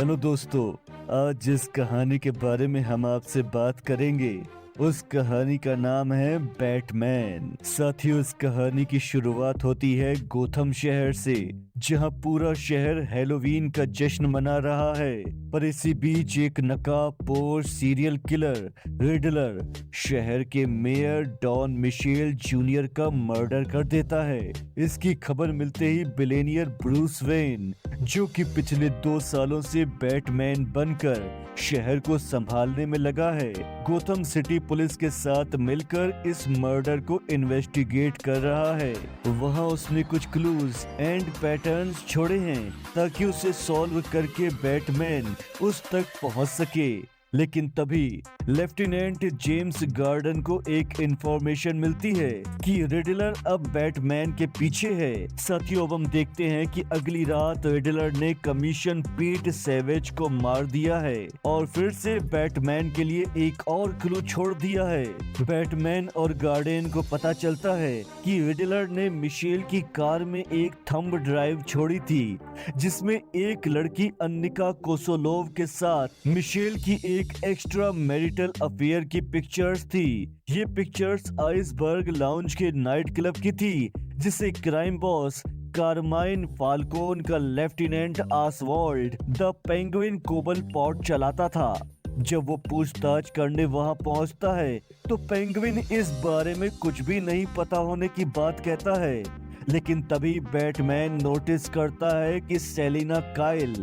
चलो दोस्तों, आज जिस कहानी के बारे में हम आपसे बात करेंगे उस कहानी का नाम है बैटमैन। साथियों, इस कहानी की शुरुआत होती है गोथम शहर से, जहां पूरा शहर हैलोवीन का जश्न मना रहा है। पर इसी बीच एक नकाबपोश सीरियल किलर रिडलर शहर के मेयर डॉन मिशेल जूनियर का मर्डर कर देता है। इसकी खबर मिलते ही बिलेनियर ब्रूस वेन, जो कि पिछले 2 सालों से बैटमैन बनकर शहर को संभालने में लगा है, गोथम सिटी पुलिस के साथ मिलकर इस मर्डर को इन्वेस्टिगेट कर रहा है। वहां उसने कुछ क्लूज एंड पैटर्न्स छोड़े हैं ताकि उसे सॉल्व करके बैटमैन उस तक पहुंच सके। लेकिन तभी लेफ्टिनेंट जेम्स गार्डन को एक इंफॉर्मेशन मिलती है कि रिडलर अब बैटमैन के पीछे है। साथियों, अब हम देखते हैं कि अगली रात रिडलर ने कमीशन पीट सैवेज को मार दिया है और फिर से बैटमैन के लिए एक और क्लू छोड़ दिया है। बैटमैन और गार्डन को पता चलता है कि रिडलर ने मिशेल की कार में एक थंब ड्राइव छोड़ी थी, जिसमें एक लड़की अन्निका कोसोलोव के साथ मिशेल की एक एक्स्ट्रा मैरिटल अफेयर की पिक्चर्स थी। ये पिक्चर्स आइसबर्ग लाउंज के नाइट क्लब की थी, जिसे क्राइम बॉस कारमाइन फाल्कोन का lieutenant Oswald the Penguin Cobblepot चलाता था। जब वो पूछताछ करने वहां पहुंचता है तो पेंगुइन इस बारे में कुछ भी नहीं पता होने की बात कहता है। लेकिन तभी बैटमैन नोटिस करता है कि सेलिना काइल,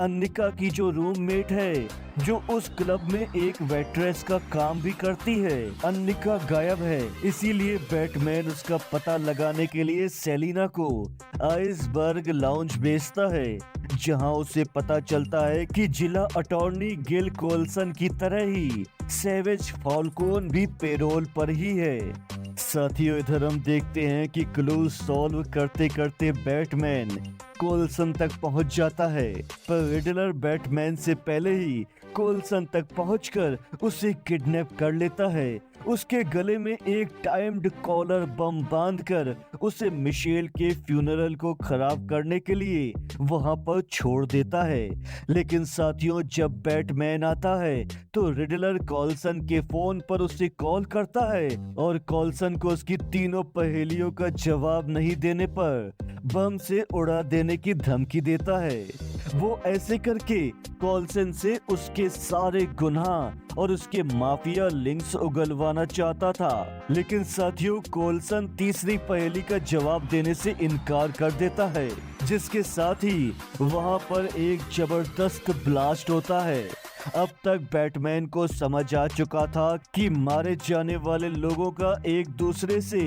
अन्निका की जो रूममेट है, जो उस क्लब में एक वेट्रेस का काम भी करती है, अन्निका गायब है। इसीलिए बैटमैन उसका पता लगाने के लिए सेलिना को आइसबर्ग लाउंज भेजता है, जहां उसे पता चलता है कि जिला अटॉर्नी गिल कोल्सन की तरह ही सैवेज फाल्कोन भी पेरोल पर ही है। साथियों, इधर हम देखते हैं कि क्लू सॉल्व करते करते बैटमैन कोल्सन तक पहुंच जाता है, पर रिडलर बैटमैन से पहले ही कोल्सन तक पहुंचकर उसे किडनैप कर लेता है। उसके गले में एक टाइम्ड कॉलर बम बांधकर उसे मिशेल के फ्यूनरल को खराब करने के लिए वहां पर छोड़ देता है। लेकिन साथियों, जब बैटमैन आता है तो रिडलर कॉल्सन के फोन पर उसे कॉल करता है और कॉल्सन को उसकी तीनों पहेलियों का जवाब नहीं देने पर बम से उड़ा देने की धमकी देता है। वो ऐसे करके कॉल्सन से उसके सारे गुनाह और उसके माफिया लिंक्स उगलवाना चाहता था। लेकिन साथियों, कॉल्सन तीसरी पहेली का जवाब देने से इनकार कर देता है, जिसके साथ ही वहां पर एक जबरदस्त ब्लास्ट होता है। अब तक बैटमैन को समझ आ चुका था कि मारे जाने वाले लोगों का एक दूसरे से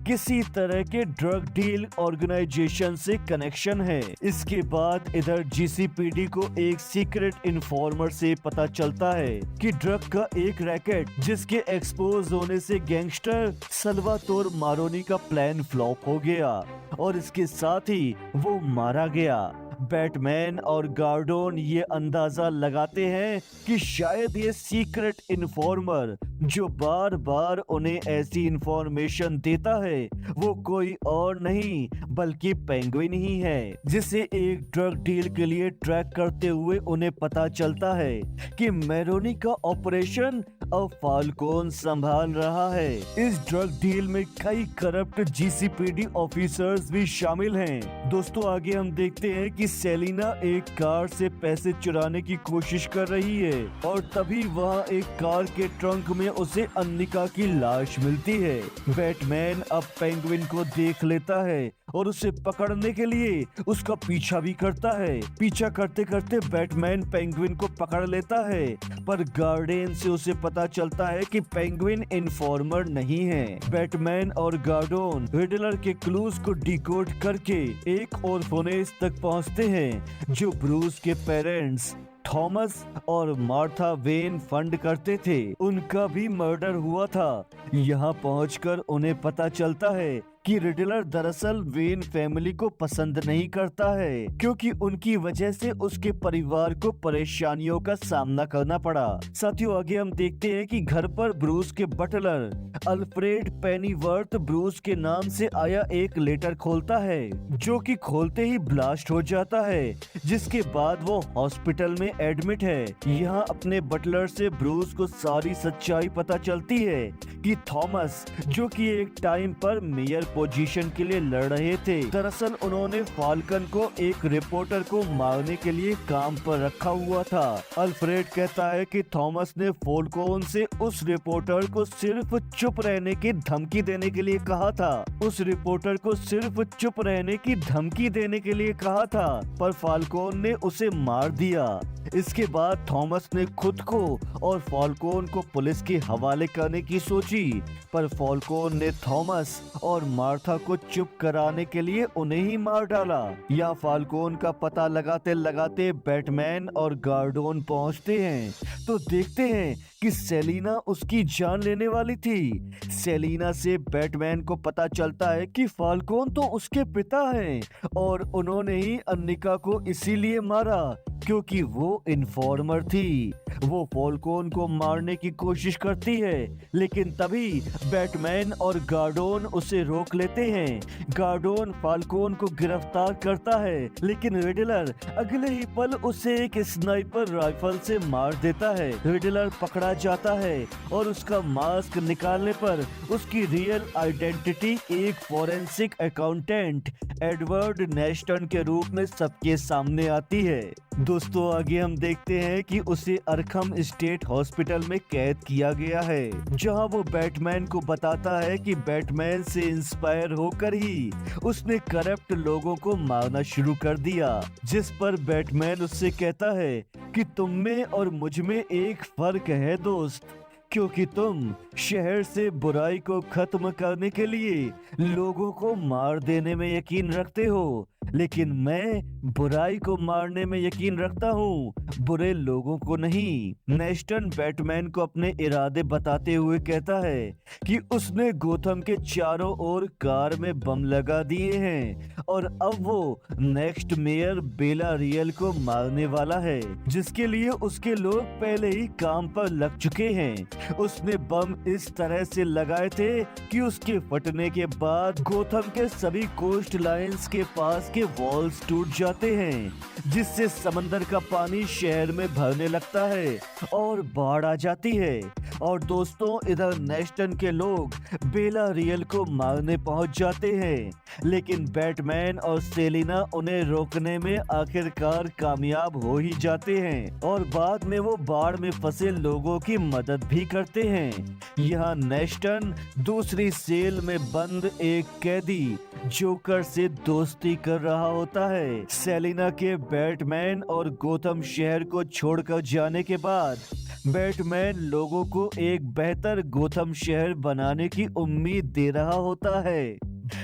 किसी तरह के ड्रग डील ऑर्गेनाइजेशन से कनेक्शन है। इसके बाद इधर जीसीपीडी को एक सीक्रेट इन्फॉर्मर से पता चलता है कि ड्रग का एक रैकेट जिसके एक्सपोज होने से गैंगस्टर सल्वातोर मारोनी का प्लान फ्लॉप हो गया और इसके साथ ही वो मारा गया। बैटमैन और गार्डोन ये अंदाजा लगाते हैं कि शायद ये सीक्रेट इन्फॉर्मर जो बार बार उन्हें ऐसी इंफॉर्मेशन देता है वो कोई और नहीं बल्कि पेंगुइन ही है, जिसे एक ड्रग डील के लिए ट्रैक करते हुए उन्हें पता चलता है कि मैरोनी का ऑपरेशन अब फाल्कोन संभाल रहा है। इस ड्रग डील में कई करप्ट जीसीपीडी ऑफिसर्स भी शामिल हैं। दोस्तों, आगे हम देखते हैं कि सेलिना एक कार से पैसे चुराने की कोशिश कर रही है और तभी वहाँ एक कार के ट्रंक में उसे अन्निका की लाश मिलती है। बैटमैन अब पेंगुइन को देख लेता है और उसे पकड़ने के लिए उसका पीछा भी करता है। पीछा करते करते बैटमैन पेंगुइन को पकड़ लेता है, पर गार्डन से उसे पता चलता है कि पेंगुइन इन्फॉर्मर नहीं है। बैटमैन और गार्डोन रिडलर के क्लूज को डिकोड करके एक ऑर्फनेज तक पहुंचते हैं जो ब्रूस के पेरेंट्स थॉमस और मार्था वेन फंड करते थे। उनका भी मर्डर हुआ था। यहाँ पहुंचकर उन्हें पता चलता है कि रिडलर दरअसल वेन फैमिली को पसंद नहीं करता है, क्योंकि उनकी वजह से उसके परिवार को परेशानियों का सामना करना पड़ा। साथियों, आगे हम देखते हैं कि घर पर ब्रूस के बटलर अल्फ्रेड पेनीवर्थ ब्रूस के नाम से आया एक लेटर खोलता है, जो कि खोलते ही ब्लास्ट हो जाता है, जिसके बाद वो हॉस्पिटल में एडमिट है। यहाँ अपने बटलर से ब्रूस को सारी सच्चाई पता चलती है कि थॉमस, जो कि एक टाइम पर मेयर पोजीशन के लिए लड़ रहे थे, दरअसल उन्होंने फाल्कन को एक रिपोर्टर को मारने के लिए काम पर रखा हुआ था। अल्फ्रेड कहता है कि थॉमस ने फाल्कोन से उस रिपोर्टर को सिर्फ चुप रहने की धमकी देने के लिए कहा था। उस रिपोर्टर को सिर्फ चुप रहने की धमकी देने के लिए कहा था, पर फाल्कोन ने उसे मार दिया। इसके बाद थॉमस ने खुद को और फाल्कोन को पुलिस के हवाले करने की सोची, पर फाल्कोन ने थॉमस और मार्था को चुप कराने के लिए उन्हें ही मार डाला। या फाल्कोन का पता लगाते लगाते बैटमैन और गार्डोन पहुंचते हैं, तो देखते हैं कि सेलिना उसकी जान लेने वाली थी। सेलिना से बैटमैन को पता चलता है कि फाल्कोन तो उसके पिता हैं और उन्होंने ही अन्निका को इसीलिए मारा क्योंकि वो इन्फॉर्मर थी। वो फाल्कोन को मारने की कोशिश करती है, लेकिन तभी बैटमैन और गार्डोन उसे रोक लेते हैं। गार्डोन फाल्कोन को गिरफ्तार करता है, लेकिन रिडलर अगले ही पल उसे एक स्नाइपर राइफल से मार देता है। रिडलर पकड़ा जाता है और उसका मास्क निकालने पर उसकी रियल आइडेंटिटी एक फॉरेंसिक अकाउंटेंट एडवर्ड नेस्टन के रूप में सबके सामने आती है। दोस्तों, आगे हम देखते हैं कि उसे अरखम स्टेट हॉस्पिटल में कैद किया गया है, जहां वो बैटमैन को बताता है कि बैटमैन से इंस्पायर होकर ही उसने करप्ट लोगों को मारना शुरू कर दिया। जिस पर बैटमैन उससे कहता है कि तुम में और मुझ में एक फर्क है दोस्त, क्योंकि तुम शहर से बुराई को खत्म करने के लिए लोगों को मार देने में यकीन रखते हो, लेकिन मैं बुराई को मारने में यकीन रखता हूँ, बुरे लोगों को नहीं। नेस्टन बैटमैन को अपने इरादे बताते हुए कहता है कि उसने गोथम के चारों ओर कार में बम लगा दिए हैं और अब वो नेक्स्ट मेयर बेला रियल को मारने वाला है, जिसके लिए उसके लोग पहले ही काम पर लग चुके हैं। उसने बम इस तरह से लगाए थे कि उसके फटने के बाद गोथम के सभी कोस्ट लाइन्स के पास के वॉल्स टूट जाते हैं, जिससे समंदर का पानी शहर में भरने लगता है और बाढ़ आ जाती है। और दोस्तों, इधर नेस्टन के लोग बेला रियल को मारने पहुंच जाते हैं, लेकिन बैटमैन और सेलिना उन्हें रोकने में आखिरकार कामयाब हो ही जाते हैं और बाद में वो बाढ़ में फंसे लोगों की मदद भी करते हैं। यहाँ नेस्टन दूसरी सेल में बंद एक कैदी जोकर से दोस्ती कर रहा होता है। सेलिना के बैटमैन और गोथम शहर को छोड़कर जाने के बाद बैटमैन लोगों को एक बेहतर गोथम शहर बनाने की उम्मीद दे रहा होता है,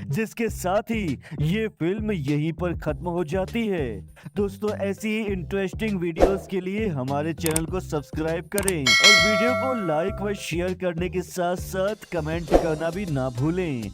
जिसके साथ ही ये फिल्म यहीं पर खत्म हो जाती है। दोस्तों, ऐसी ही इंटरेस्टिंग वीडियोस के लिए हमारे चैनल को सब्सक्राइब करें और वीडियो को लाइक व शेयर करने के साथ साथ कमेंट करना भी ना भूलें।